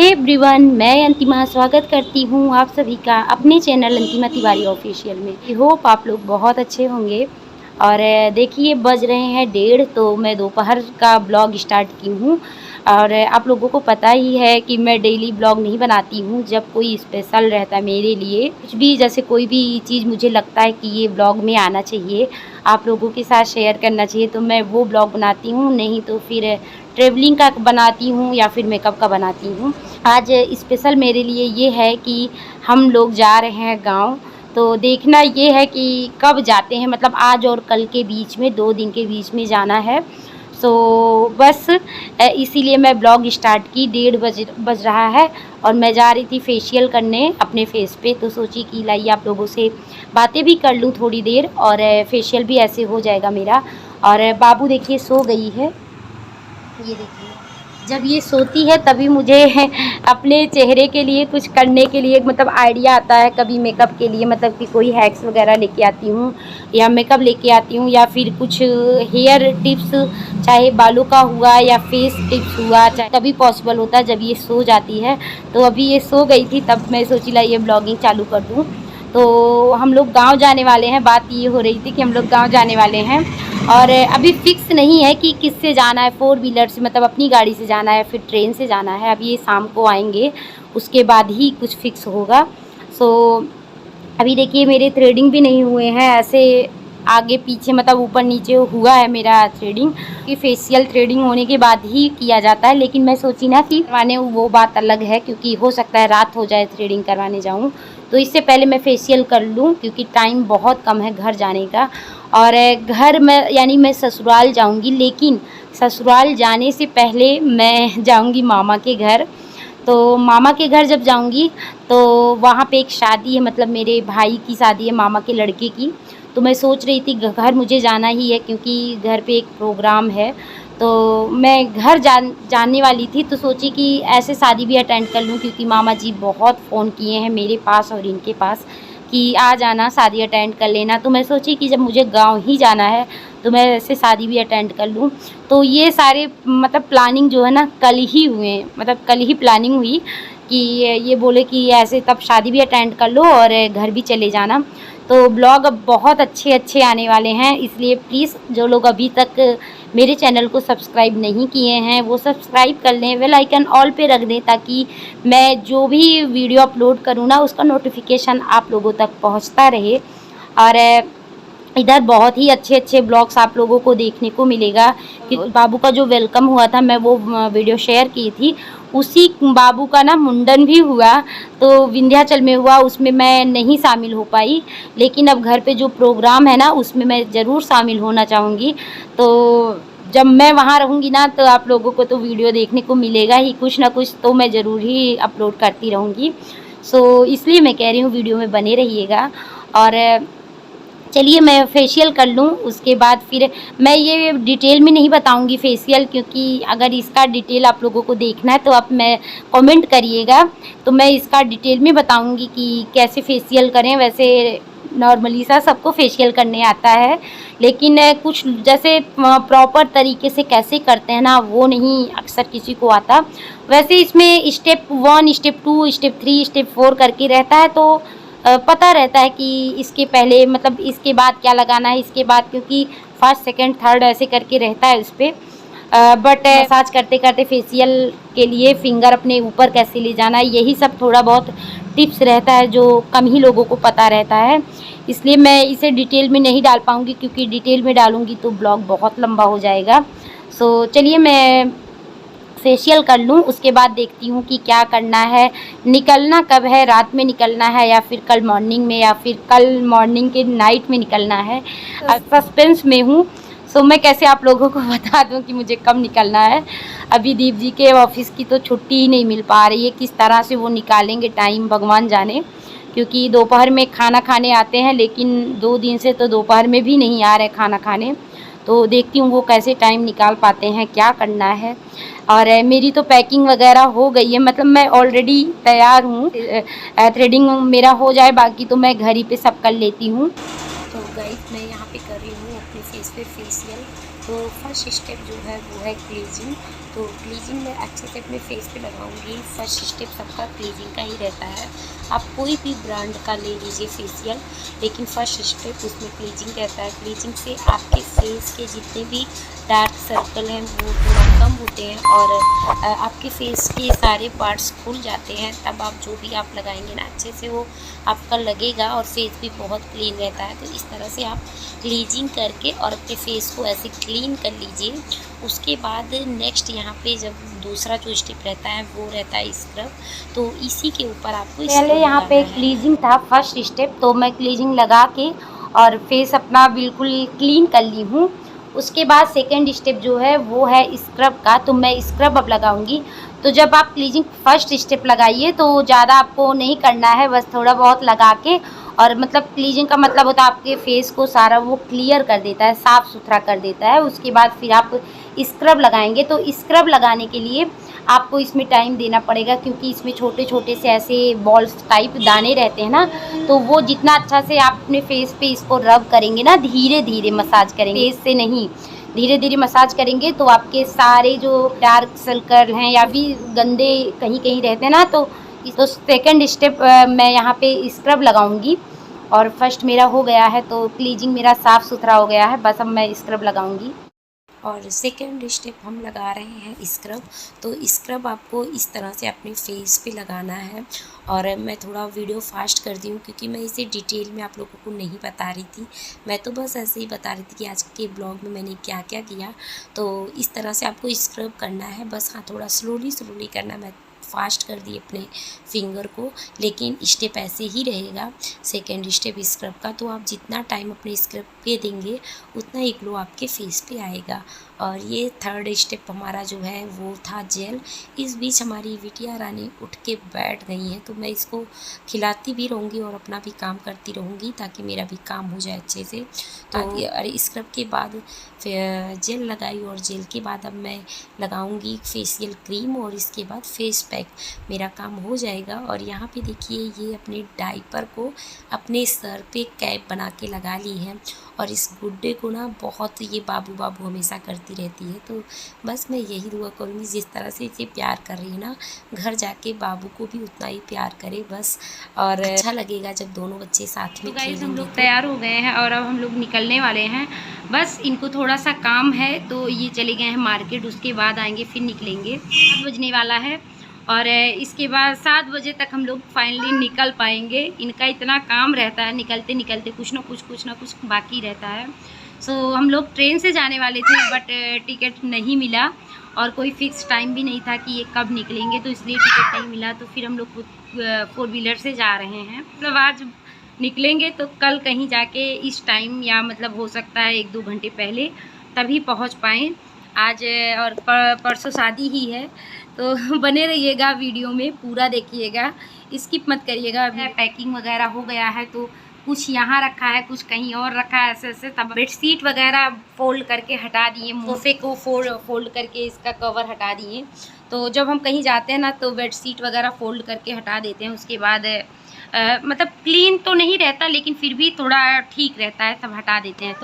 Hey everyone, मैं अंतिमा स्वागत करती हूँ आप सभी का अपने चैनल अंतिमा तिवारी ऑफिशियल में। आई होप आप लोग बहुत अच्छे होंगे। और देखिए बज रहे हैं 1:30, तो मैं दोपहर का ब्लॉग स्टार्ट की हूँ। और आप लोगों को पता ही है कि मैं डेली ब्लॉग नहीं बनाती हूँ। जब कोई स्पेशल रहता है मेरे लिए, कुछ भी जैसे कोई भी चीज़ मुझे लगता है कि ये ब्लॉग में आना चाहिए, आप लोगों के साथ शेयर करना चाहिए, तो मैं वो ब्लॉग बनाती हूँ। नहीं तो फिर ट्रैवलिंग का बनाती हूँ या फिर मेकअप का बनाती हूँ। आज स्पेशल मेरे लिए ये है कि हम लोग जा रहे हैं गाँव। तो देखना ये है कि कब जाते हैं, मतलब आज और कल के बीच में 2 दिन के बीच में जाना है। सो बस इसीलिए मैं ब्लॉग स्टार्ट की। 1:30 बज रहा है और मैं जा रही थी फेशियल करने अपने फेस पे। तो सोची कि लाइए आप लोगों से बातें भी कर लूँ थोड़ी देर, और फेशियल भी ऐसे हो जाएगा मेरा। और बाबू देखिए सो गई है, ये देखिए। जब ये सोती है तभी मुझे अपने चेहरे के लिए कुछ करने के लिए मतलब आइडिया आता है। कभी मेकअप के लिए मतलब कि कोई हैक्स वगैरह लेके आती हूँ, या मेकअप लेके आती हूँ, या फिर कुछ हेयर टिप्स, चाहे बालों का हुआ या फेस टिप्स हुआ, चाहे तभी पॉसिबल होता है जब ये सो जाती है। तो अभी ये सो गई थी, तब मैं सोची ला ये ब्लॉगिंग चालू कर दूँ। तो हम लोग गाँव जाने वाले हैं। बात ये हो रही थी कि हम लोग गाँव जाने वाले हैं, और अभी फ़िक्स नहीं है कि किससे जाना है, 4 व्हीलर से मतलब अपनी गाड़ी से जाना है, फिर ट्रेन से जाना है। अब ये शाम को आएंगे, उसके बाद ही कुछ फ़िक्स होगा। सो अभी देखिए मेरे थ्रेडिंग भी नहीं हुए हैं, ऐसे आगे पीछे मतलब ऊपर नीचे हुआ है मेरा थ्रेडिंग, कि फेशियल थ्रेडिंग होने के बाद ही किया जाता है। लेकिन मैं सोची ना कि करवाने, वो बात अलग है, क्योंकि हो सकता है रात हो जाए थ्रेडिंग करवाने जाऊँ, तो इससे पहले मैं फेशियल कर लूँ, क्योंकि टाइम बहुत कम है घर जाने का। और घर में यानी मैं ससुराल जाऊंगी, लेकिन ससुराल जाने से पहले मैं जाऊंगी मामा के घर। तो मामा के घर जब जाऊंगी तो वहाँ पे एक शादी है, मतलब मेरे भाई की शादी है, मामा के लड़के की। तो मैं सोच रही थी घर मुझे जाना ही है, क्योंकि घर पे एक प्रोग्राम है। तो मैं घर जाने वाली थी, तो सोची कि ऐसे शादी भी अटेंड कर लूँ, क्योंकि मामा जी बहुत फ़ोन किए हैं मेरे पास और इनके पास कि आ जाना शादी अटेंड कर लेना। तो मैं सोची कि जब मुझे गांव ही जाना है तो मैं ऐसे शादी भी अटेंड कर लूँ। तो ये सारे मतलब प्लानिंग जो है ना कल ही हुए, मतलब कल ही प्लानिंग हुई कि ये बोले कि ऐसे तब शादी भी अटेंड कर लो और घर भी चले जाना। तो ब्लॉग अब बहुत अच्छे अच्छे आने वाले हैं, इसलिए प्लीज़ जो लोग अभी तक मेरे चैनल को सब्सक्राइब नहीं किए हैं वो सब्सक्राइब कर लें, बेल आइकन ऑल पे रख दें, ताकि मैं जो भी वीडियो अपलोड करूँ ना उसका नोटिफिकेशन आप लोगों तक पहुँचता रहे। और इधर बहुत ही अच्छे अच्छे ब्लॉग्स आप लोगों को देखने को मिलेगा। कि बाबू का जो वेलकम हुआ था, मैं वो वीडियो शेयर की थी। उसी बाबू का ना मुंडन भी हुआ, तो विंध्याचल में हुआ, उसमें मैं नहीं शामिल हो पाई। लेकिन अब घर पे जो प्रोग्राम है ना उसमें मैं ज़रूर शामिल होना चाहूँगी। तो जब मैं वहाँ रहूँगी ना तो आप लोगों को तो वीडियो देखने को मिलेगा ही, कुछ ना कुछ तो मैं ज़रूर ही अपलोड करती रहूँगी। सो इसलिए मैं कह रही हूँ वीडियो में बने रहिएगा। और चलिए मैं फेशियल कर लूँ, उसके बाद फिर मैं ये डिटेल में नहीं बताऊंगी फेशियल, क्योंकि अगर इसका डिटेल आप लोगों को देखना है तो आप मैं कमेंट करिएगा, तो मैं इसका डिटेल में बताऊंगी कि कैसे फेशियल करें। वैसे नॉर्मली सा सबको फेशियल करने आता है, लेकिन कुछ जैसे प्रॉपर तरीके से कैसे करते हैं ना वो नहीं अक्सर किसी को आता। वैसे इसमें स्टेप 1, स्टेप 2, स्टेप 3, स्टेप 4 करके रहता है, तो पता रहता है कि इसके पहले मतलब इसके बाद क्या लगाना है, इसके बाद, क्योंकि फर्स्ट सेकंड थर्ड ऐसे करके रहता है उस पर। बट मसाज करते करते फेशियल के लिए फिंगर अपने ऊपर कैसे ले जाना है, यही सब थोड़ा बहुत टिप्स रहता है जो कम ही लोगों को पता रहता है। इसलिए मैं इसे डिटेल में नहीं डाल पाऊँगी, क्योंकि डिटेल में डालूँगी तो ब्लॉग बहुत लंबा हो जाएगा। सो चलिए मैं फेशियल कर लूँ, उसके बाद देखती हूँ कि क्या करना है, निकलना कब है, रात में निकलना है या फिर कल मॉर्निंग में, या फिर कल मॉर्निंग के नाइट में निकलना है। सस्पेंस में हूँ। सो मैं कैसे आप लोगों को बता दूँ कि मुझे कब निकलना है। अभी दीप जी के ऑफिस की तो छुट्टी ही नहीं मिल पा रही है, किस तरह से वो निकालेंगे टाइम भगवान जाने, क्योंकि दोपहर में खाना खाने आते हैं, लेकिन 2 दिन से तो दोपहर में भी नहीं आ रहे खाना खाने। तो देखती हूँ वो कैसे टाइम निकाल पाते हैं, क्या करना है। और मेरी तो पैकिंग वगैरह हो गई है, मतलब मैं ऑलरेडी तैयार हूँ। थ्रेडिंग मेरा हो जाए, बाकी तो मैं घर ही पे सब कर लेती हूँ। तो गाइस मैं यहाँ पे कर रही हूँ अपने फेस पे फेशियल। तो फर्स्ट स्टेप जो है वो है ग्लेजिंग। तो क्लीजिंग मैं अच्छे से अपने फेस पे लगाऊंगी। फर्स्ट स्टेप सबका क्लीजिंग का ही रहता है। आप कोई भी ब्रांड का ले लीजिए फेशियल, लेकिन फर्स्ट स्टेप उसमें क्लीजिंग रहता है। क्लीजिंग से आपके फेस के जितने भी डार्क सर्कल हैं वो थोड़ा कम होते हैं और आपके फेस के सारे पार्ट्स खुल जाते हैं। तब आप जो भी आप लगाएंगे ना अच्छे से वो आपका लगेगा और फेस भी बहुत क्लीन रहता है। तो इस तरह से आप क्लीजिंग करके और अपने फेस को ऐसे क्लीन कर लीजिए। उसके बाद नेक्स्ट यहाँ पे जब दूसरा जो स्टेप रहता है वो रहता है स्क्रब। तो इसी के ऊपर आपको पहले यहाँ पे क्लीजिंग था फर्स्ट स्टेप, तो मैं क्लीजिंग लगा के और फेस अपना बिल्कुल क्लीन कर ली हूँ। उसके बाद सेकंड स्टेप जो है वो है स्क्रब का, तो मैं स्क्रब अब लगाऊंगी। तो जब आप क्लीजिंग फर्स्ट स्टेप लगाइए तो ज़्यादा आपको नहीं करना है, बस थोड़ा बहुत लगा के, और मतलब क्लीजिंग का मतलब होता है आपके फेस को सारा वो क्लियर कर देता है, साफ़ सुथरा कर देता है। उसके बाद फिर आप स्क्रब लगाएंगे। तो स्क्रब लगाने के लिए आपको इसमें टाइम देना पड़ेगा, क्योंकि इसमें छोटे छोटे से ऐसे बॉल्स टाइप दाने रहते हैं ना, तो वो जितना अच्छा से आप अपने फेस पे इसको रब करेंगे ना, धीरे धीरे मसाज करेंगे, फेस से नहीं, धीरे धीरे मसाज करेंगे, तो आपके सारे जो डार्क सर्कल हैं या भी गंदे कहीं कहीं रहते हैं ना, तो सेकंड स्टेप मैं यहाँ पे स्क्रब लगाऊंगी। और फर्स्ट मेरा हो गया है, तो क्लीजिंग मेरा साफ़ सुथरा हो गया है, बस अब मैं स्क्रब लगाऊंगी। और सेकंड स्टेप हम लगा रहे हैं स्क्रब। तो स्क्रब आपको इस तरह से अपने फेस पे लगाना है। और मैं थोड़ा वीडियो फास्ट कर दी हूँ क्योंकि मैं इसे डिटेल में आप लोगों को नहीं बता रही थी। मैं तो बस ऐसे ही बता रही थी कि आज के ब्लॉग में मैंने क्या क्या किया। तो इस तरह से आपको स्क्रब करना है, बस हाँ थोड़ा स्लोली स्लोली करना। मैं फास्ट कर दी अपने फिंगर को, लेकिन स्टेप ऐसे ही रहेगा सेकेंड स्टेप स्क्रब का। तो आप जितना टाइम अपने स्क्रब पे देंगे उतना ही ग्लो आपके फेस पे आएगा। और ये थर्ड स्टेप हमारा जो है वो था जेल। इस बीच हमारी बिटिया रानी उठ के बैठ गई है, तो मैं इसको खिलाती भी रहूँगी और अपना भी काम करती रहूँगी ताकि मेरा भी काम हो जाए अच्छे से। तो अरे स्क्रब के बाद फिर जेल लगाई और जेल के बाद अब मैं लगाऊंगी फेशियल क्रीम और इसके बाद फेस पैक। मेरा काम हो जाएगा। और यहाँ पे देखिए ये अपने डाइपर को अपने सर पे कैप बना के लगा ली है। और इस गुड्डे को ना बहुत ये बाबू बाबू हमेशा करती रहती है। तो बस मैं यही दुआ करूँगी जिस तरह से इसे प्यार कर रही है ना, घर जाके बाबू को भी उतना ही प्यार करे बस। और अच्छा लगेगा जब दोनों बच्चे साथ में खेलेंगे। हम लोग तैयार हो गए हैं और अब हम लोग निकलने वाले हैं। बस इनको थोड़ा सा काम है तो ये चले गए हैं मार्केट, उसके बाद आएंगे फिर निकलेंगे। 7 बजने वाला है और इसके बाद 7 बजे तक हम लोग फाइनली निकल पाएंगे। इनका इतना काम रहता है, निकलते निकलते कुछ ना कुछ बाकी रहता है। सो हम लोग ट्रेन से जाने वाले थे बट टिकट नहीं मिला और कोई फिक्स टाइम भी नहीं था कि ये कब निकलेंगे, तो इसलिए टिकट नहीं मिला। तो फिर हम लोग 4 व्हीलर से जा रहे हैं। मतलब आज निकलेंगे तो कल कहीं जाके इस टाइम, या मतलब हो सकता है 1-2 घंटे पहले, तभी पहुंच पाएँ। आज और परसों शादी ही है, तो बने रहिएगा वीडियो में, पूरा देखिएगा, स्किप मत करिएगा। अभी पैकिंग वगैरह हो गया है, तो कुछ यहाँ रखा है, कुछ कहीं और रखा है, ऐसे ऐसे। तब बेडशीट वगैरह फोल्ड करके हटा दिए, सोफे को फोल्ड करके इसका कवर हटा दिए। तो जब हम कहीं जाते हैं ना तो बेडशीट वगैरह फोल्ड करके हटा देते हैं। उसके बाद मतलब क्लीन तो नहीं रहता लेकिन फिर भी थोड़ा ठीक रहता है, सब हटा देते हैं।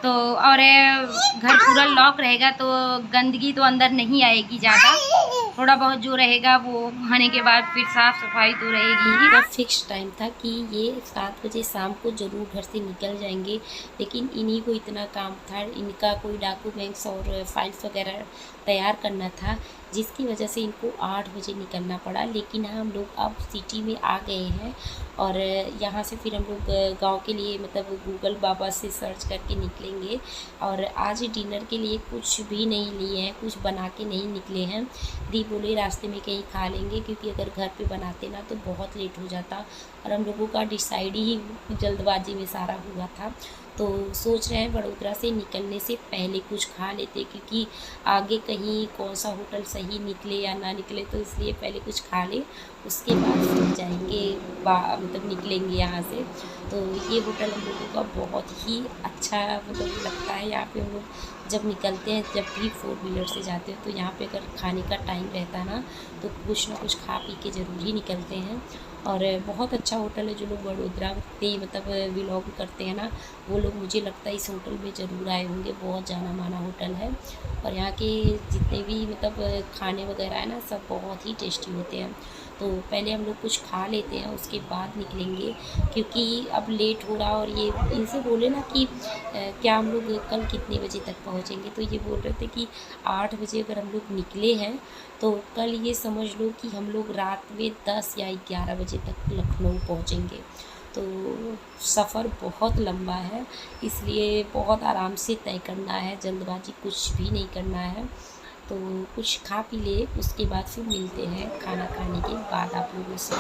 तो और घर पूरा लॉक रहेगा तो गंदगी तो अंदर नहीं आएगी ज़्यादा, थोड़ा बहुत जो रहेगा वो खाने के बाद फिर साफ़ सफाई तो रहेगी ही। का फिक्स टाइम था कि ये 7 बजे शाम को ज़रूर घर से निकल जाएंगे, लेकिन इन्हीं को इतना काम था, इनका कोई डॉक्यूमेंट्स और फाइल्स वगैरह तैयार करना था, जिसकी वजह से इनको 8 बजे निकलना पड़ा। लेकिन हम लोग अब सिटी में आ गए हैं और यहाँ से फिर हम लोग गांव के लिए मतलब गूगल बाबा से सर्च करके निकलेंगे। और आज डिनर के लिए कुछ भी नहीं लिए हैं, कुछ बना के नहीं निकले हैं। दी बोले रास्ते में कहीं खा लेंगे, क्योंकि अगर घर पे बनाते ना तो बहुत लेट हो जाता और हम लोगों का डिसाइड ही जल्दबाजी में सारा हुआ था। तो सोच रहे हैं वडोदरा से निकलने से पहले कुछ खा लेते, क्योंकि आगे कहीं कौन सा होटल सही निकले या ना निकले, तो इसलिए पहले कुछ खा ले, उसके बाद फिर जाएंगे मतलब निकलेंगे यहाँ से। तो ये होटल हम लोगों का बहुत ही अच्छा मतलब लगता है। यहाँ पे हम लोग जब निकलते हैं, जब भी 4 व्हीलर से जाते हैं तो यहाँ पे अगर खाने का टाइम रहता है ना तो कुछ ना कुछ खा पी के ज़रूर ही निकलते हैं। और बहुत अच्छा होटल है। जो लोग वडोदरा पे मतलब व्लॉग करते हैं ना, वो लोग मुझे लगता है इस होटल में ज़रूर आए होंगे। बहुत जाना माना होटल है और यहाँ के जितने भी मतलब खाने वगैरह है ना, सब बहुत ही टेस्टी होते हैं। तो पहले हम लोग कुछ खा लेते हैं, उसके बाद निकलेंगे, क्योंकि अब लेट हो रहा। और ये इनसे बोले ना कि क्या हम लोग कल कितने बजे तक पहुँचेंगे, तो ये बोल रहे थे कि 8 बजे अगर हम लोग निकले हैं तो कल ये समझ लो कि हम लोग रात में 10 या 11 बजे तक लखनऊ पहुँचेंगे। तो सफ़र बहुत लंबा है, इसलिए बहुत आराम से तय करना है, जल्दबाजी कुछ भी नहीं करना है। तो कुछ खा पी ले, उसके बाद फिर मिलते हैं खाना खाने के बाद आप लोगों से।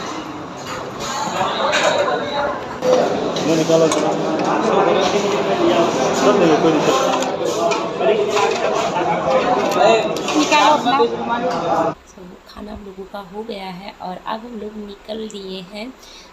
तो खाना हम लोगों का हो गया है और अब हम लोग निकल दिए हैं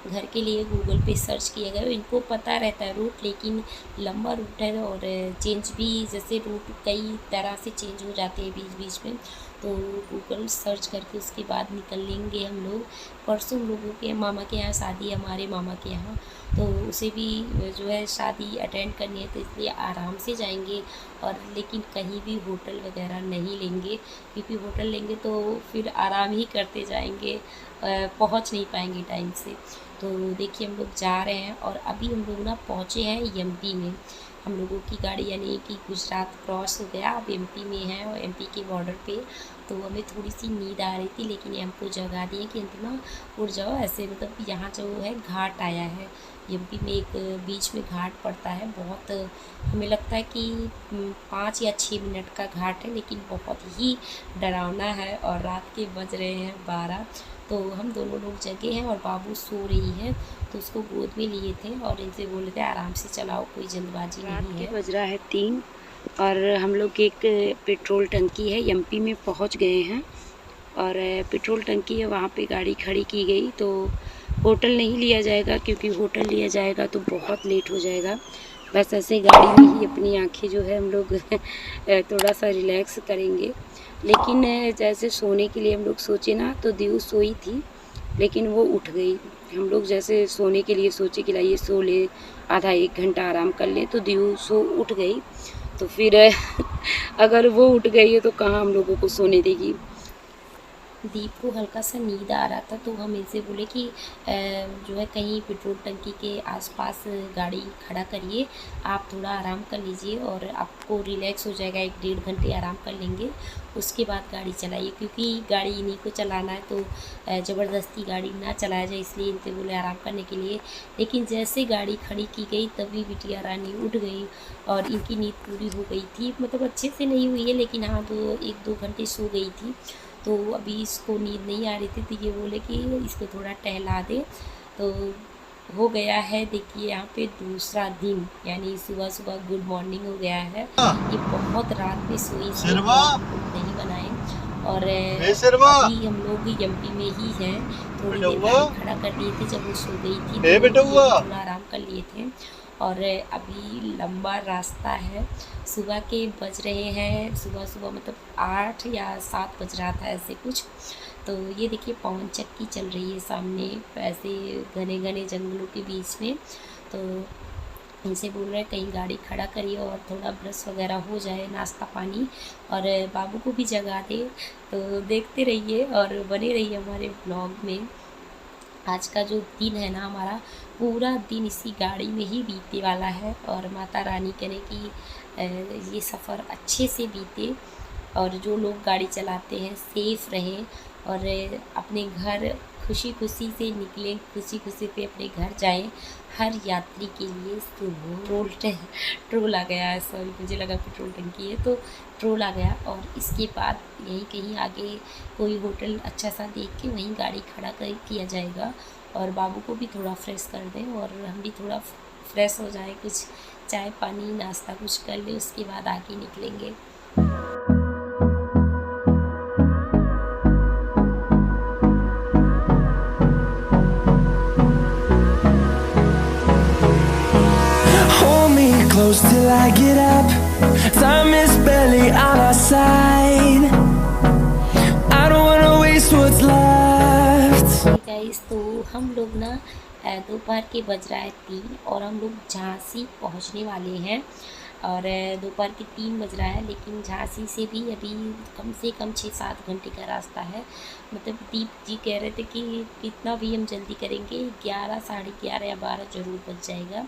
घर के लिए। गूगल पे सर्च किया गया, इनको पता रहता है रूट, लेकिन लंबा रूट है और चेंज भी, जैसे रूट कई तरह से चेंज हो जाते हैं बीच बीच में। तो गूगल सर्च करके उसके बाद निकलेंगे हम लोग। परसों हम लोगों के मामा के यहाँ शादी है, हमारे मामा के यहाँ, तो उसे भी जो है शादी अटेंड करनी है, तो इसलिए आराम से जाएंगे। और लेकिन कहीं भी होटल वगैरह नहीं लेंगे, क्योंकि होटल लेंगे तो फिर आराम ही करते जाएंगे, पहुंच नहीं पाएंगे टाइम से। तो देखिए हम लोग जा रहे हैं और अभी हम लोग ना पहुँचे हैं एमपी में। हम लोगों की गाड़ी यानी कि गुजरात क्रॉस हो गया, अब एमपी में है और एमपी के बॉर्डर पे। तो हमें थोड़ी सी नींद आ रही थी, लेकिन ये हमको जगा दिए कि अंतिमा उड़ जाओ, ऐसे मतलब यहाँ जो है घाट आया है एमपी में, एक बीच में घाट पड़ता है। बहुत हमें लगता है कि 5 या 6 मिनट का घाट है, लेकिन बहुत ही डरावना है। और रात के बज रहे हैं 12, तो हम दोनों लोग जगे हैं और बाबू सो रही है, तो उसको गोद में लिए थे और इनसे बोले थे आराम से चलाओ, कोई जल्दबाजी नहीं है। बज रहा है 3 और हम लोग एक पेट्रोल टंकी है एमपी में पहुंच गए हैं। और पेट्रोल टंकी है, वहाँ पे गाड़ी खड़ी की गई। तो होटल नहीं लिया जाएगा, क्योंकि होटल लिया जाएगा तो बहुत लेट हो जाएगा। बस ऐसे गाड़ी में ही अपनी आंखें जो है हम लोग थोड़ा सा रिलैक्स करेंगे। लेकिन जैसे सोने के लिए हम लोग सोचे ना, तो दीव सोई थी, लेकिन वो उठ गई। हम लोग जैसे सोने के लिए सोचे कि लाइए सो ले, आधा 1 घंटा आराम कर ले, तो दीव उठ गई। तो फिर अगर वो उठ गई है तो कहाँ हम लोगों को सोने देगी। दीप को हल्का सा नींद आ रहा था, तो हम इनसे बोले कि जो है कहीं पेट्रोल टंकी के आसपास गाड़ी खड़ा करिए, आप थोड़ा आराम कर लीजिए और आपको रिलैक्स हो जाएगा, 1-1.5 घंटे आराम कर लेंगे, उसके बाद गाड़ी चलाइए। क्योंकि गाड़ी इन्हीं को चलाना है, तो ज़बरदस्ती गाड़ी ना चलाया जाए, इसलिए इनसे बोले आराम करने के लिए। लेकिन जैसे गाड़ी खड़ी की गई तभी बिटिया रानी उठ गई और इनकी नींद पूरी हो गई थी। मतलब अच्छे से नहीं हुई है, लेकिन हाँ 1-2 घंटे सो गई थी। तो अभी इसको नींद नहीं आ रही थी, तो ये बोले कि इसको थोड़ा टहला दे। तो हो गया है, देखिए यहाँ पे दूसरा दिन, यानी सुबह सुबह गुड मॉर्निंग हो गया है। ये बहुत रात में सोई से नहीं बनाए। और अभी हम लोग एमपी में ही हैं, थोड़ी देर गाड़ी खड़ा कर दिए थे जब वो सो गई थी, तो थोड़ा आराम कर लिए थे। और अभी लंबा रास्ता है, सुबह के बज रहे हैं, सुबह सुबह मतलब 8 या 7 बज रहा था ऐसे कुछ। तो ये देखिए पवन चक्की चल रही है सामने, ऐसे घने घने जंगलों के बीच में। तो इनसे बोल रहे हैं कहीं गाड़ी खड़ा करिए और थोड़ा ब्रश वगैरह हो जाए, नाश्ता पानी, और बाबू को भी जगा दे। तो देखते रहिए और बने रहिए हमारे ब्लॉग में। आज का जो दिन है ना, हमारा पूरा दिन इसी गाड़ी में ही बीतने वाला है। और माता रानी करे कि ये सफ़र अच्छे से बीते और जो लोग गाड़ी चलाते हैं सेफ़ रहें और अपने घर खुशी खुशी से निकलें, खुशी खुशी पे अपने घर जाएं। हर यात्री के लिए ट्रोल आ गया है, सॉरी मुझे लगा पेट्रोल टंकी है, तो ट्रोल आ गया। और इसके बाद यहीं कहीं आगे कोई होटल अच्छा सा देख के वहीं गाड़ी खड़ा किया जाएगा और बाबू को भी थोड़ा फ्रेश कर दें और हम भी थोड़ा फ्रेश हो जाए, कुछ चाय पानी नाश्ता कुछ कर ले, उसके बाद आगे निकलेंगे। Hold me close till I get up. Time is barely on our side. I don't wanna waste what's left. Guys, तो हम लोग ना दोपहर के बज रहा है 3 और हम लोग झांसी पहुंचने वाले हैं। और दोपहर के 3 बज रहा है, लेकिन झांसी से भी अभी कम से कम 6-7 घंटे का रास्ता है। मतलब दीप जी कह रहे थे कि कितना भी हम जल्दी करेंगे 11, साढ़े 11 या 12 ज़रूर बज जाएगा।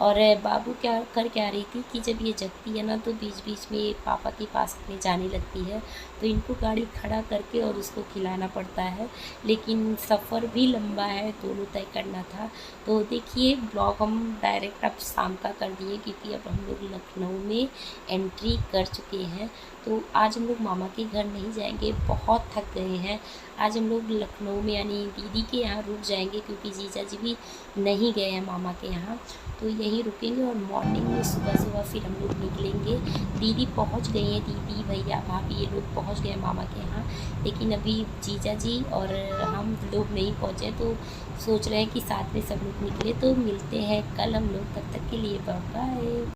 और बाबू क्या रही थी कि जब ये जगती है ना तो बीच बीच में पापा के पास अपने जाने लगती है, तो इनको गाड़ी खड़ा करके और उसको खिलाना पड़ता है। लेकिन सफ़र भी लंबा है, दोनों तय करना था। तो देखिए ब्लॉग हम डायरेक्ट अब शाम का कर दिए, क्योंकि अब हम लोग लखनऊ में एंट्री कर चुके हैं। तो आज हम लोग मामा के घर नहीं जाएंगे, बहुत थक गए हैं। आज हम लोग लखनऊ में यानी दीदी के यहाँ रुक जाएंगे, क्योंकि जीजा जी भी नहीं गए हैं मामा के यहाँ, तो यहीं रुकेंगे। और मॉर्निंग में सुबह सुबह फिर हम लोग निकलेंगे। दीदी पहुँच गई हैं, दीदी भैया भाभी ये लोग पहुँच गए हैं मामा के यहाँ, लेकिन अभी जीजा जी और हम लोग नहीं पहुँचे। तो सोच रहे हैं कि साथ में सब लोग निकले। तो मिलते हैं कल हम लोग, तब तक के लिए बाय बाय।